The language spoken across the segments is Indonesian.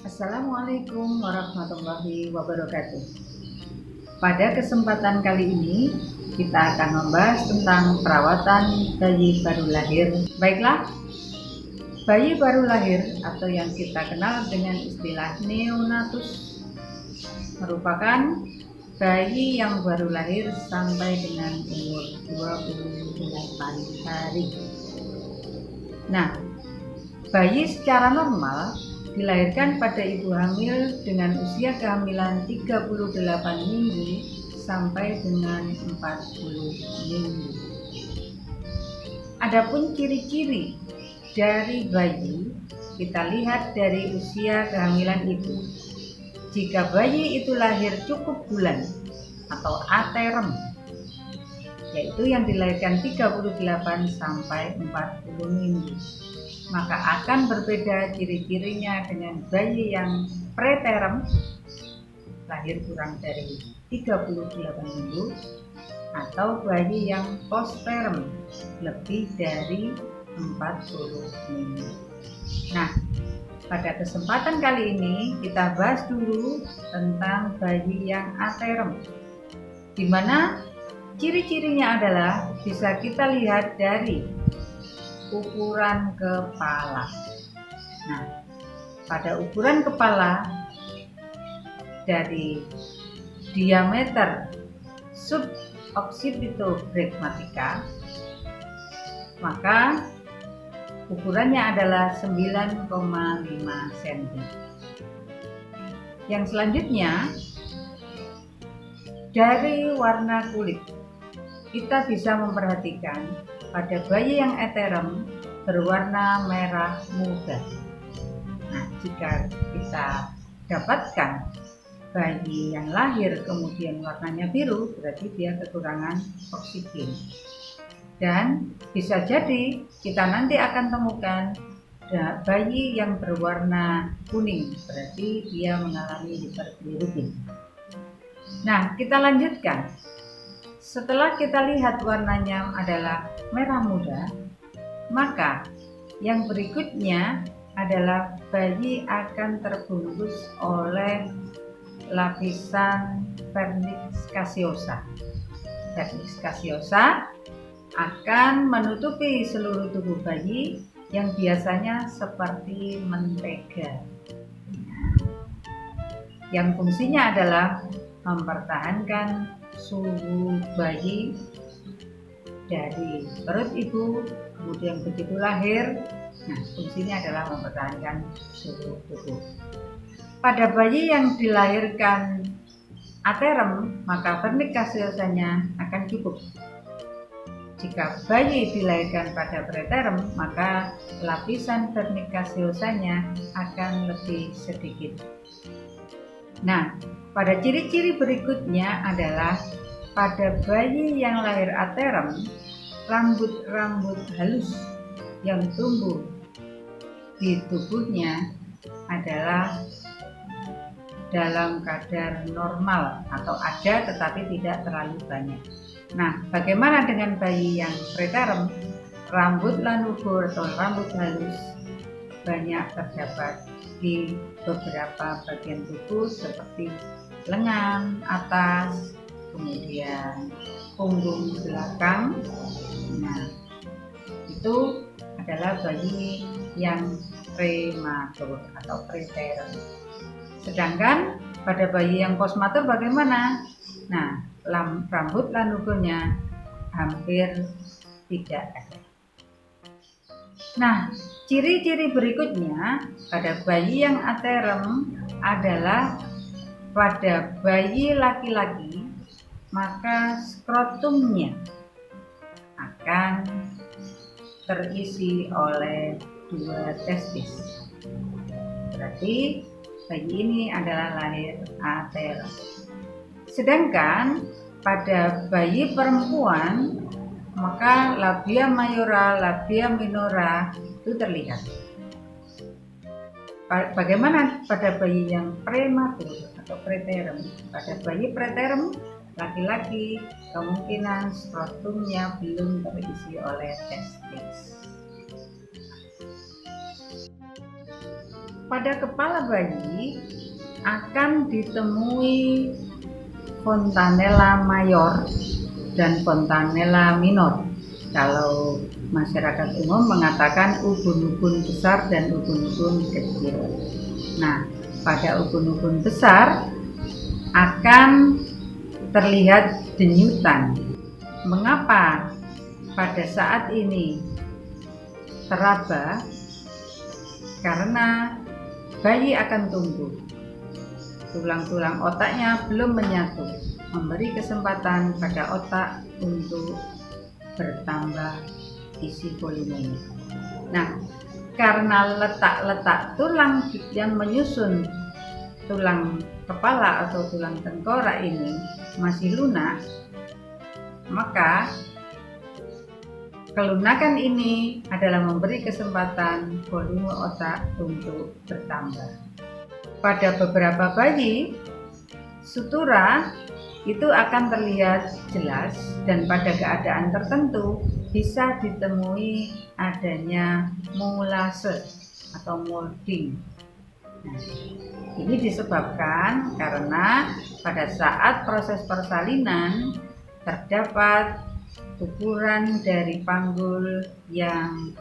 Assalamualaikum warahmatullahi wabarakatuh. Pada kesempatan kali ini kita akan membahas tentang perawatan bayi baru lahir. Baiklah, bayi baru lahir atau yang kita kenal dengan istilah neonatus merupakan bayi yang baru lahir sampai dengan umur 28 hari. Nah, bayi secara normal dilahirkan pada ibu hamil dengan usia kehamilan 38 minggu sampai dengan 40 minggu. Adapun ciri-ciri dari bayi kita lihat dari usia kehamilan ibu. Jika bayi itu lahir cukup bulan atau aterem, yaitu yang dilahirkan 38 sampai 40 minggu, maka akan berbeda ciri-cirinya dengan bayi yang preterm, lahir kurang dari 38 minggu, atau bayi yang postterm, lebih dari 40 minggu. Nah, pada kesempatan kali ini kita bahas dulu tentang bayi yang aterem, di mana ciri-cirinya adalah bisa kita lihat dari ukuran kepala. Nah, pada ukuran kepala dari diameter suboccipitobregmatica, maka ukurannya adalah 9,5 cm. Yang selanjutnya, dari warna kulit kita bisa memperhatikan pada bayi yang aterem berwarna merah muda. Nah, jika kita dapatkan bayi yang lahir kemudian warnanya biru, berarti dia kekurangan oksigen. Dan bisa jadi kita nanti akan temukan bayi yang berwarna kuning, berarti dia mengalami hiperbilirubin. Nah, kita lanjutkan. Setelah kita lihat warnanya adalah merah muda, maka yang berikutnya adalah bayi akan terbungkus oleh lapisan vernix caseosa. Vernix caseosa akan menutupi seluruh tubuh bayi yang biasanya seperti mentega, yang fungsinya adalah mempertahankan suhu bayi dari perut ibu, kemudian begitu lahir. Nah, fungsinya adalah mempertahankan suhu tubuh. Pada bayi yang dilahirkan aterem, maka vernix caseosanya akan cukup. Jika bayi dilahirkan pada preterm, maka lapisan vernix caseosanya akan lebih sedikit. Nah, pada ciri-ciri berikutnya adalah pada bayi yang lahir aterem, rambut-rambut halus yang tumbuh di tubuhnya adalah dalam kadar normal atau ada tetapi tidak terlalu banyak. Nah, bagaimana dengan bayi yang preterm? Rambut lanugor atau rambut halus banyak terdapat di beberapa bagian tubuh seperti lengan atas, kemudian punggung belakang. Nah, itu adalah bayi yang prematur atau preterm. Sedangkan pada bayi yang postmatur bagaimana? Nah, rambut lanugornya hampir tidak ada. Nah, ciri-ciri berikutnya pada bayi yang aterem adalah pada bayi laki-laki, maka skrotumnya akan terisi oleh 2 testis. Berarti bayi ini adalah lahir aterem. Sedangkan pada bayi perempuan, maka labia mayora, labia minora itu terlihat. Bagaimana pada bayi yang prematur atau preterm? Pada bayi preterm laki-laki kemungkinan skrotumnya belum terisi oleh testis. Pada kepala bayi akan ditemui fontanella mayor dan fontanella minor. Kalau masyarakat umum mengatakan ubun-ubun besar dan ubun-ubun kecil. Nah, pada ubun-ubun besar akan terlihat denyutan. Mengapa pada saat ini teraba? Karena bayi akan tumbuh, tulang-tulang otaknya belum menyatu, memberi kesempatan pada otak untuk bertambah isi volumenya. Nah, karena letak-letak tulang yang menyusun tulang kepala atau tulang tengkorak ini masih lunak, maka kelunakan ini adalah memberi kesempatan volume otak untuk bertambah. Pada beberapa bayi, sutura itu akan terlihat jelas dan pada keadaan tertentu bisa ditemui adanya molase atau molding. Nah, ini disebabkan karena pada saat proses persalinan terdapat ukuran dari panggul yang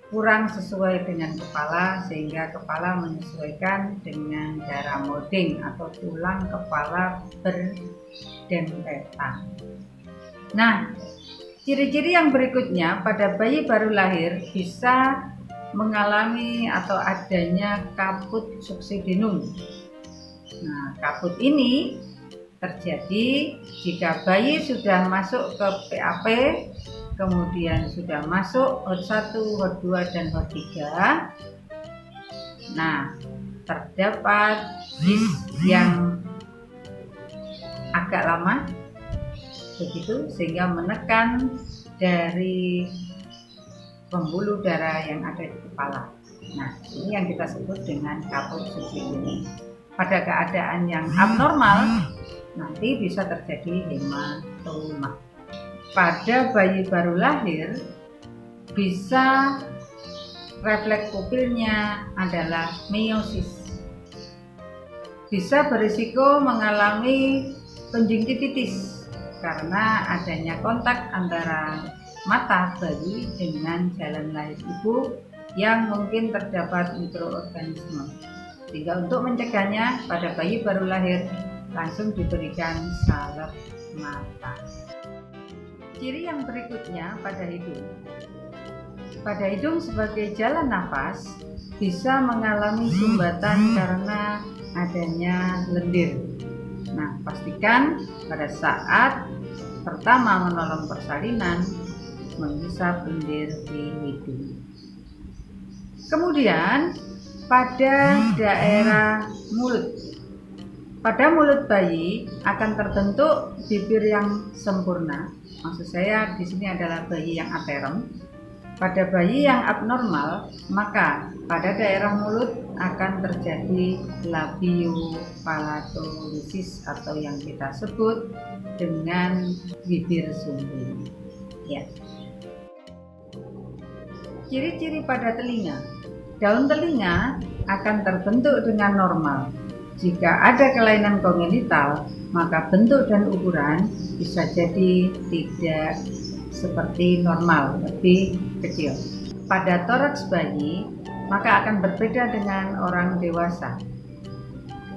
kurang sesuai dengan kepala, sehingga kepala menyesuaikan dengan darah molding atau tulang kepala berdempetan. Nah, ciri-ciri yang berikutnya pada bayi baru lahir bisa mengalami atau adanya kaput succedanum. Nah, kaput ini terjadi jika bayi sudah masuk ke PAP, kemudian sudah masuk HOT1, HOT2, dan HOT3. Nah, terdapat disk yang agak lama, begitu, sehingga menekan dari pembuluh darah yang ada di kepala. Nah, ini yang kita sebut dengan kaput succedanum. Pada keadaan yang abnormal, nanti bisa terjadi hematoma. Pada bayi baru lahir, bisa refleks pupilnya adalah meiosis. Bisa berisiko mengalami konjungtivitis karena adanya kontak antara mata bayi dengan jalan lahir ibu yang mungkin terdapat mikroorganisme. Sehingga untuk mencegahnya, pada bayi baru lahir langsung diberikan salep mata. Ciri yang berikutnya pada hidung. Pada hidung sebagai jalan nafas bisa mengalami sumbatan karena adanya lendir. Nah, pastikan pada saat pertama menolong persalinan menghisap lendir di hidung. Kemudian pada daerah mulut. Pada mulut bayi akan terbentuk bibir yang sempurna. Maksud saya di sini adalah bayi yang aterem. Pada bayi yang abnormal, maka pada daerah mulut akan terjadi labiopalatolisis atau yang kita sebut dengan bibir sumbing. Ya. Ciri-ciri pada telinga. Daun telinga akan terbentuk dengan normal. Jika ada kelainan kongenital, maka bentuk dan ukuran bisa jadi tidak seperti normal, lebih kecil. Pada toraks bayi, maka akan berbeda dengan orang dewasa.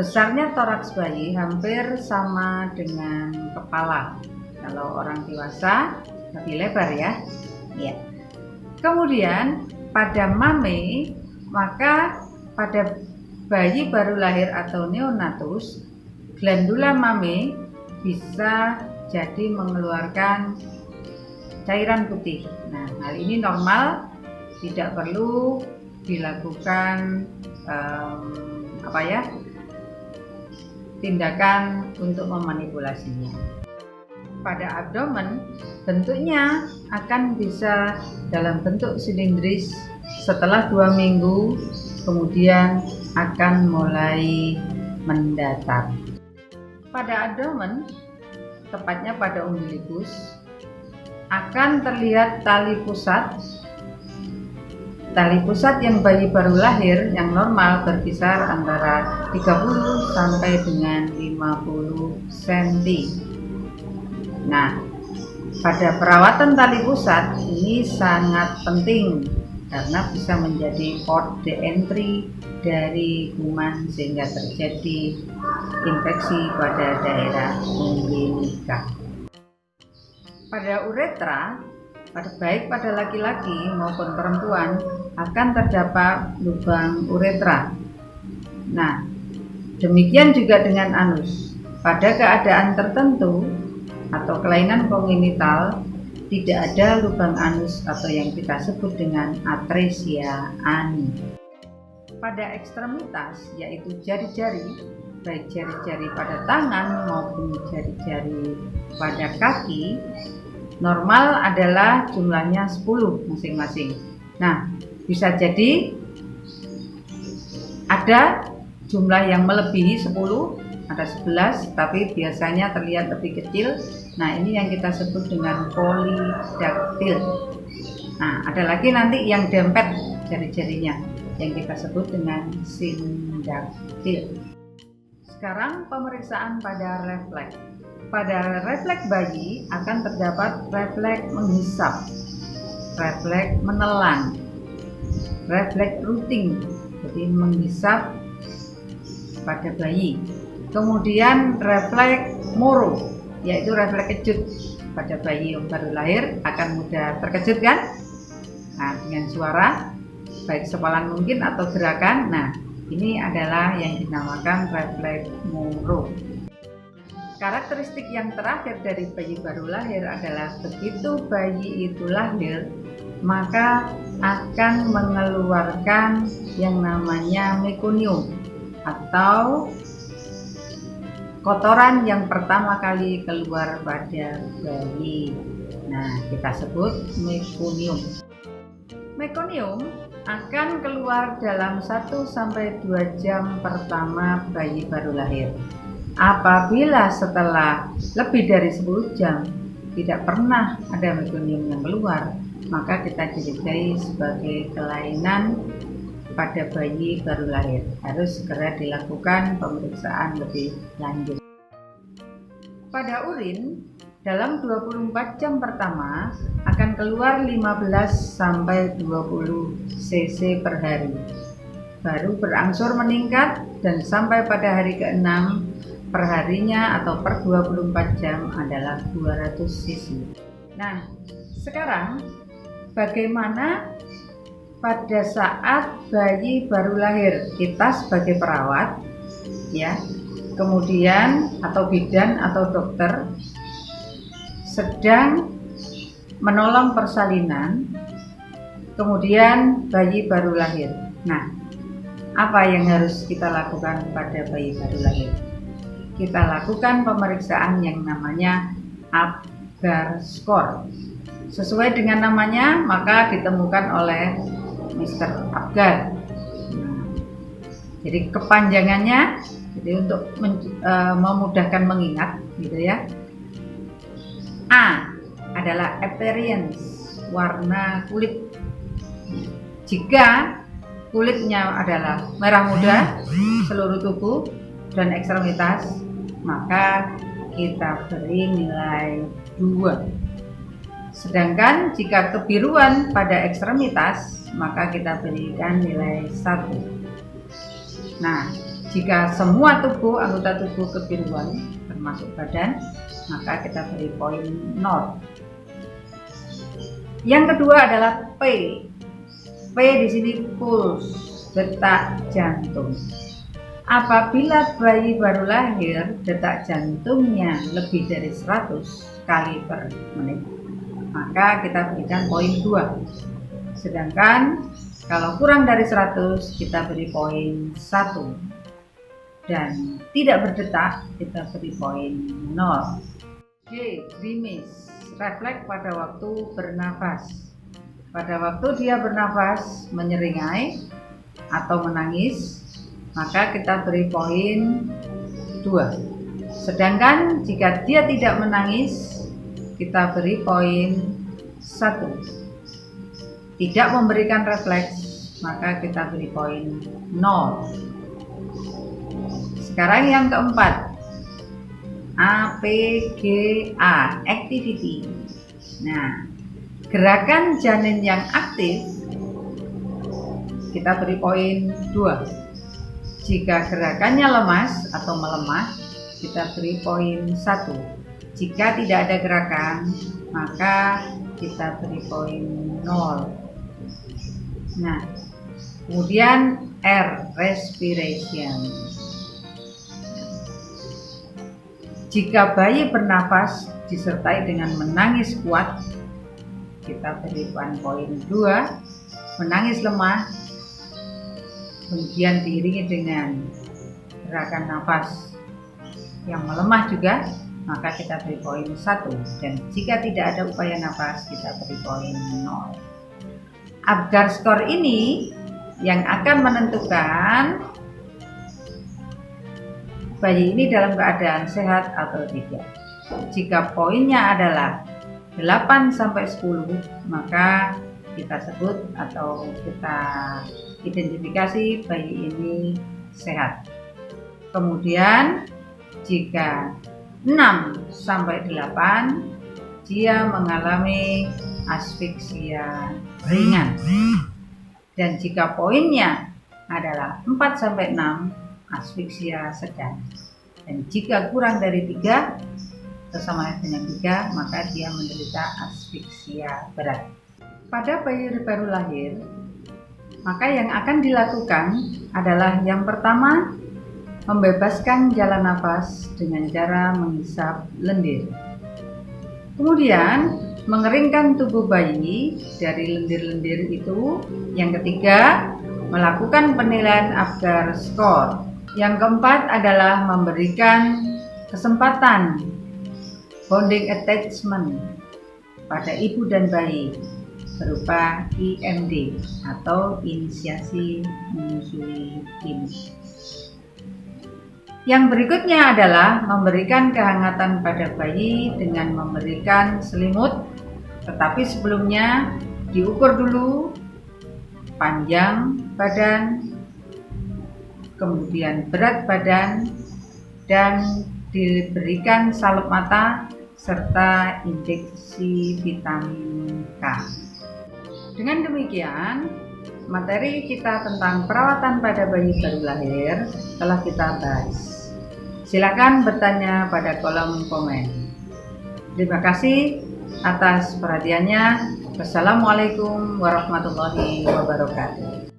Besarnya toraks bayi hampir sama dengan kepala. Kalau orang dewasa lebih lebar ya. Ya. Kemudian pada mame, maka pada bayi baru lahir atau neonatus, glandula mame bisa jadi mengeluarkan cairan putih. Nah, hal ini normal, tidak perlu dilakukan tindakan untuk memanipulasinya. Pada abdomen, bentuknya akan bisa dalam bentuk silindris. Setelah 2 minggu, kemudian akan mulai mendatar. Pada abdomen, tepatnya pada umbilikus, akan terlihat tali pusat Tali pusat yang bayi baru lahir yang normal berkisar antara 30 sampai dengan 50 cm. Nah, pada perawatan tali pusat ini sangat penting karena bisa menjadi port de entry dari kuman sehingga terjadi infeksi pada daerah umbilical. Pada uretra, baik pada laki-laki maupun perempuan akan terdapat lubang uretra. Nah, demikian juga dengan anus. Pada keadaan tertentu atau kelainan kongenital tidak ada lubang anus atau yang kita sebut dengan atresia ani. Pada ekstremitas yaitu jari-jari, baik jari-jari pada tangan maupun jari-jari pada kaki, normal adalah jumlahnya 10 masing-masing. Nah, bisa jadi ada jumlah yang melebihi 10, ada 11, tapi biasanya terlihat lebih kecil. Nah, ini yang kita sebut dengan polidaktil. Nah, ada lagi nanti yang dempet jari-jarinya, yang kita sebut dengan sindaktil. Sekarang pemeriksaan pada refleks. Pada refleks bayi akan terdapat refleks menghisap, refleks menelan, refleks routing, jadi menghisap pada bayi. Kemudian refleks moro, yaitu refleks kejut. Pada bayi yang baru lahir akan mudah terkejut kan? Nah, dengan suara baik sepalan mungkin atau gerakan. Nah, ini adalah yang dinamakan refleks moro. Karakteristik yang terakhir dari bayi baru lahir adalah begitu bayi itu lahir, maka akan mengeluarkan yang namanya mekonium atau kotoran yang pertama kali keluar pada bayi. Nah, kita sebut mekonium. Mekonium akan keluar dalam 1-2 jam pertama bayi baru lahir. Apabila setelah lebih dari 10 jam tidak pernah ada mekonium yang keluar, maka kita curigai sebagai kelainan pada bayi baru lahir. Harus segera dilakukan pemeriksaan lebih lanjut. Pada urin, dalam 24 jam pertama akan keluar 15-20 cc per hari. Baru berangsur meningkat dan sampai pada hari ke-6 perharinya atau per 24 jam adalah 200 cc. Nah, sekarang bagaimana pada saat bayi baru lahir? Kita sebagai perawat ya, kemudian atau bidan atau dokter sedang menolong persalinan, kemudian bayi baru lahir. Nah, apa yang harus kita lakukan pada bayi baru lahir? Kita lakukan pemeriksaan yang namanya Apgar score. Sesuai dengan namanya, maka ditemukan oleh Mr. Apgar. Jadi kepanjangannya, jadi untuk memudahkan mengingat, gitu ya. A adalah appearance, warna kulit. Jika kulitnya adalah merah muda, seluruh tubuh dan ekstremitas, maka kita beri nilai 2. Sedangkan jika kebiruan pada ekstremitas, maka kita berikan nilai 1. Nah, jika semua tubuh, anggota tubuh kebiruan, termasuk badan, maka kita beri poin 0. Yang kedua adalah P. P di sini pulse, detak jantung. Apabila bayi baru lahir, detak jantungnya lebih dari 100 kali per menit, maka kita berikan poin 2. Sedangkan kalau kurang dari 100, kita beri poin 1. Dan tidak berdetak, kita beri poin 0. G. Grimace, refleks pada waktu bernafas. Pada waktu dia bernafas menyeringai atau menangis, maka kita beri poin 2. Sedangkan jika dia tidak menangis, kita beri poin 1. Tidak memberikan refleks, maka kita beri poin 0. Sekarang yang keempat, APGA, activity. Nah, gerakan janin yang aktif kita beri poin 2. Jika gerakannya lemas atau melemah, kita beri poin 1. Jika tidak ada gerakan, maka kita beri poin 0. Nah, kemudian R, respiration. Jika bayi bernafas disertai dengan menangis kuat, kita berikan poin 2. Menangis lemah, kemudian diiringi dengan gerakan nafas yang melemah juga, maka kita beri poin 1. Dan jika tidak ada upaya nafas, kita beri poin 0. Apgar skor ini yang akan menentukan bayi ini dalam keadaan sehat atau tidak. Jika poinnya adalah 8-10, maka kita sebut atau kita identifikasi bayi ini sehat. Kemudian jika 6-8, dia mengalami asfiksia ringan. Dan jika poinnya adalah 4-6, asfiksia sedang. Dan jika kurang dari 3 atau sama dengan 3, maka dia menderita asfiksia berat. Pada bayi baru lahir, maka yang akan dilakukan adalah yang pertama, membebaskan jalan nafas dengan cara menghisap lendir. Kemudian mengeringkan tubuh bayi dari lendir-lendir itu. Yang ketiga, melakukan penilaian Apgar skor. Yang keempat adalah memberikan kesempatan bonding attachment pada ibu dan bayi berupa IMD atau inisiasi menyusui dini. Yang berikutnya adalah memberikan kehangatan pada bayi dengan memberikan selimut, tetapi sebelumnya diukur dulu panjang badan, kemudian berat badan, dan diberikan salep mata serta injeksi vitamin K. Dengan demikian, materi kita tentang perawatan pada bayi baru lahir telah kita bahas. Silakan bertanya pada kolom komen. Terima kasih atas perhatiannya. Wassalamualaikum warahmatullahi wabarakatuh.